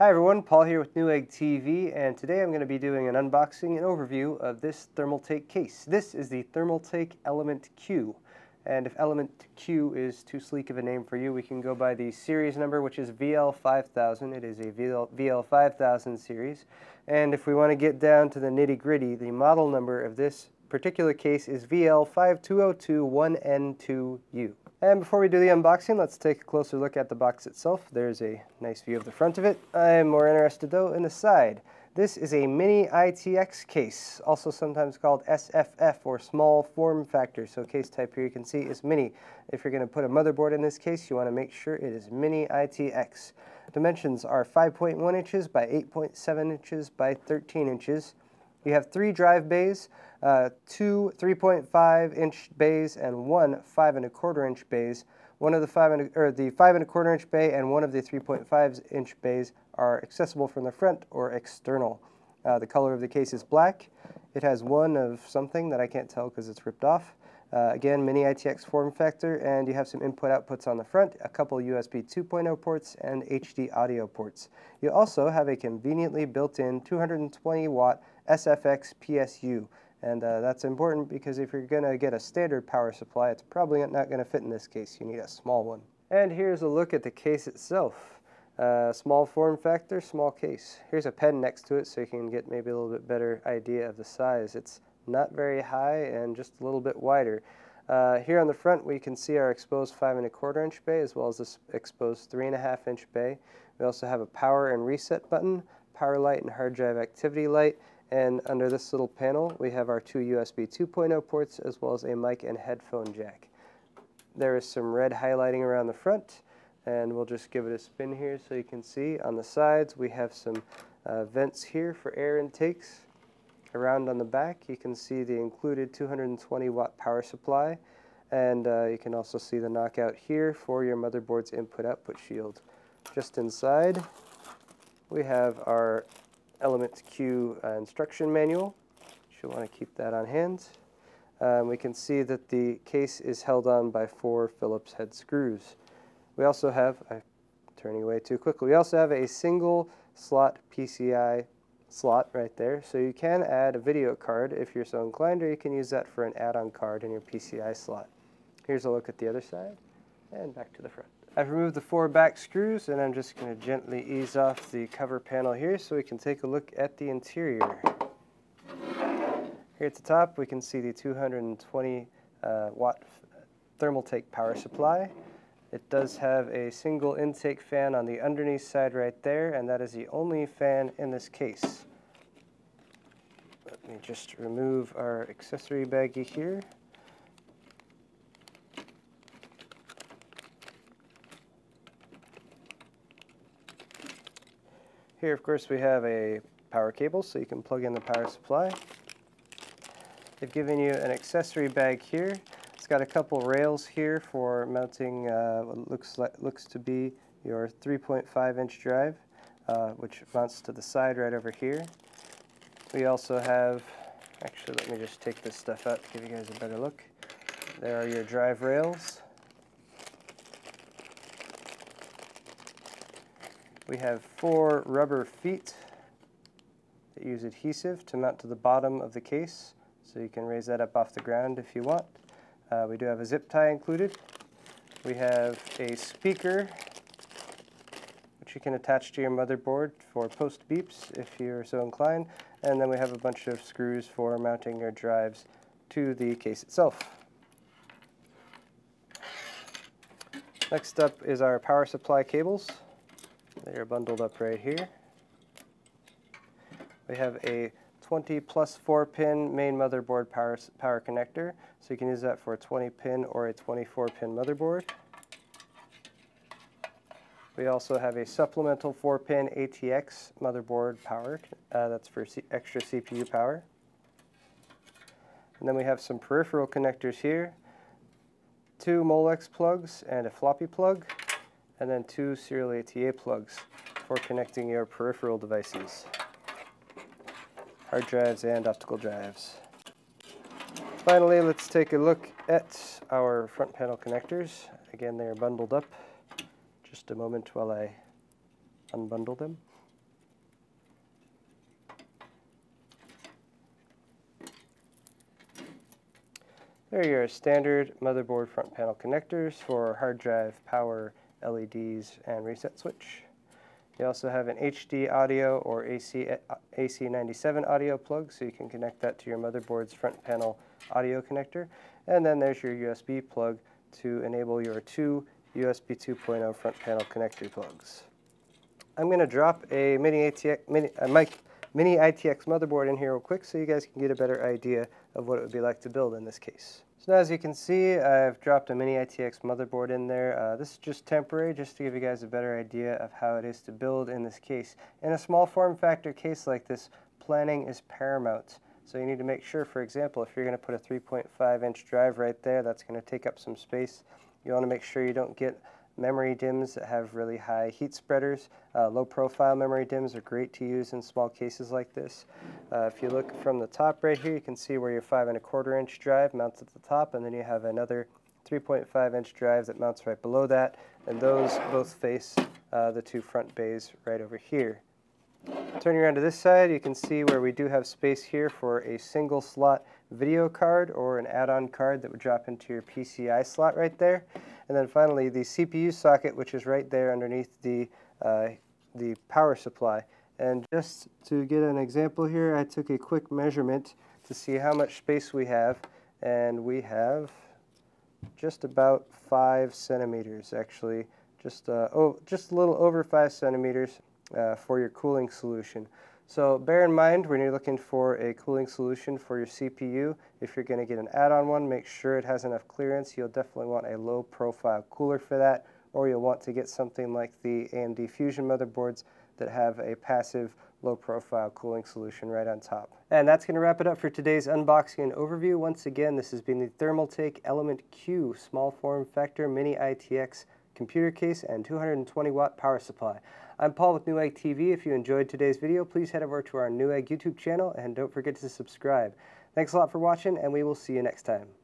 Hi everyone, Paul here with Newegg TV, and today I'm going to be doing an unboxing and overview of this Thermaltake case. This is the Thermaltake Element Q, and if Element Q is too sleek of a name for you, we can go by the series number, which is VL520. It is a VL5000 series, and if we want to get down to the nitty-gritty, the model number of this particular case is VL52021N2U. And before we do the unboxing, let's take a closer look at the box itself. There's a nice view of the front of it. I'm more interested though in the side. This is a Mini-ITX case, also sometimes called SFF or small form factor. So case type here you can see is mini. If you're going to put a motherboard in this case, you want to make sure it is Mini-ITX. Dimensions are 5.1 inches by 8.7 inches by 13 inches. You have 3 drive bays, 2 3.5-inch bays, and 1 5.25-inch bays. One of the 5.25-inch bay and one of the 3.5-inch bays are accessible from the front or external. The color of the case is black. It has one of something that I can't tell because it's ripped off. Again, Mini-ITX form factor, and you have some input-outputs on the front, a couple USB 2.0 ports, and HD audio ports. You also have a conveniently built-in 220-watt SFX PSU, and that's important because if you're going to get a standard power supply, it's probably not going to fit in this case. You need a small one. And here's a look at the case itself. Small form factor, small case. Here's a pen next to it so you can get maybe a little bit better idea of the size. It's not very high and just a little bit wider. Here on the front we can see our exposed 5.25-inch bay as well as this exposed 3.5-inch bay. We also have a power and reset button, power light and hard drive activity light, and under this little panel we have our 2 USB 2.0 ports as well as a mic and headphone jack. There is some red highlighting around the front, and we'll just give it a spin here so you can see. On the sides we have some vents here for air intakes. Around on the back you can see the included 220-watt power supply, and you can also see the knockout here for your motherboard's input-output shield. Just inside we have our Element Q instruction manual. You should want to keep that on hand. We can see that the case is held on by 4 Phillips head screws. We also have, I'm turning away too quickly, we also have a single slot PCI slot right there, so you can add a video card if you're so inclined, or you can use that for an add-on card in your PCI slot. Here's a look at the other side, and back to the front. I've removed the 4 back screws, and I'm just going to gently ease off the cover panel here so we can take a look at the interior. Here at the top we can see the 220-watt Thermaltake power supply. It does have a single intake fan on the underneath side right there, and that is the only fan in this case. Let me just remove our accessory baggie here. Here, of course, we have a power cable, so you can plug in the power supply. They've given you an accessory bag here. It's got a couple rails here for mounting what looks to be your 3.5-inch drive, which mounts to the side right over here. We also have, actually let me just take this stuff out to give you guys a better look. There are your drive rails. We have 4 rubber feet that use adhesive to mount to the bottom of the case, so you can raise that up off the ground if you want. We do have a zip tie included. We have a speaker which you can attach to your motherboard for post beeps if you're so inclined, and then we have a bunch of screws for mounting your drives to the case itself. Next up is our power supply cables. They are bundled up right here. We have a 20 plus 4-pin main motherboard power connector, so you can use that for a 20-pin or a 24-pin motherboard. We also have a supplemental 4-pin ATX motherboard power, that's for extra CPU power. And then we have some peripheral connectors here, 2 Molex plugs and a floppy plug, and then 2 serial ATA plugs for connecting your peripheral devices, hard drives and optical drives. Finally, let's take a look at our front panel connectors. Again, they are bundled up. Just a moment while I unbundle them. There are your standard motherboard front panel connectors for hard drive, power, LEDs, and reset switch. You also have an HD audio or AC97 audio plug, so you can connect that to your motherboard's front panel audio connector. And then there's your USB plug to enable your two USB 2.0 front panel connector plugs. I'm going to drop a Mini-ITX motherboard in here real quick so you guys can get a better idea of what it would be like to build in this case. So now, as you can see, I've dropped a Mini-ITX motherboard in there. This is just temporary, just to give you guys a better idea of how it is to build in this case. In a small form factor case like this, planning is paramount. So you need to make sure, for example, if you're going to put a 3.5-inch drive right there, that's going to take up some space. You want to make sure you don't get memory DIMMs that have really high heat spreaders. Low profile memory DIMMs are great to use in small cases like this. If you look from the top right here, you can see where your 5.25-inch drive mounts at the top, and then you have another 3.5-inch drive that mounts right below that, and those both face the two front bays right over here. Turning around to this side, you can see where we do have space here for a single slot video card or an add-on card that would drop into your PCI slot right there. And then finally, the CPU socket, which is right there underneath the power supply. And just to get an example here, I took a quick measurement to see how much space we have, and we have just about 5 centimeters, actually, just a little over 5 centimeters for your cooling solution. So bear in mind, when you're looking for a cooling solution for your CPU, if you're going to get an add-on one, make sure it has enough clearance. You'll definitely want a low profile cooler for that, or you'll want to get something like the AMD Fusion motherboards that have a passive low profile cooling solution right on top. And that's going to wrap it up for today's unboxing and overview. Once again, this has been the Thermaltake Element Q small form factor Mini-ITX computer case and 220 watt power supply. I'm Paul with Newegg TV. If you enjoyed today's video, please head over to our Newegg YouTube channel and don't forget to subscribe. Thanks a lot for watching, and we will see you next time.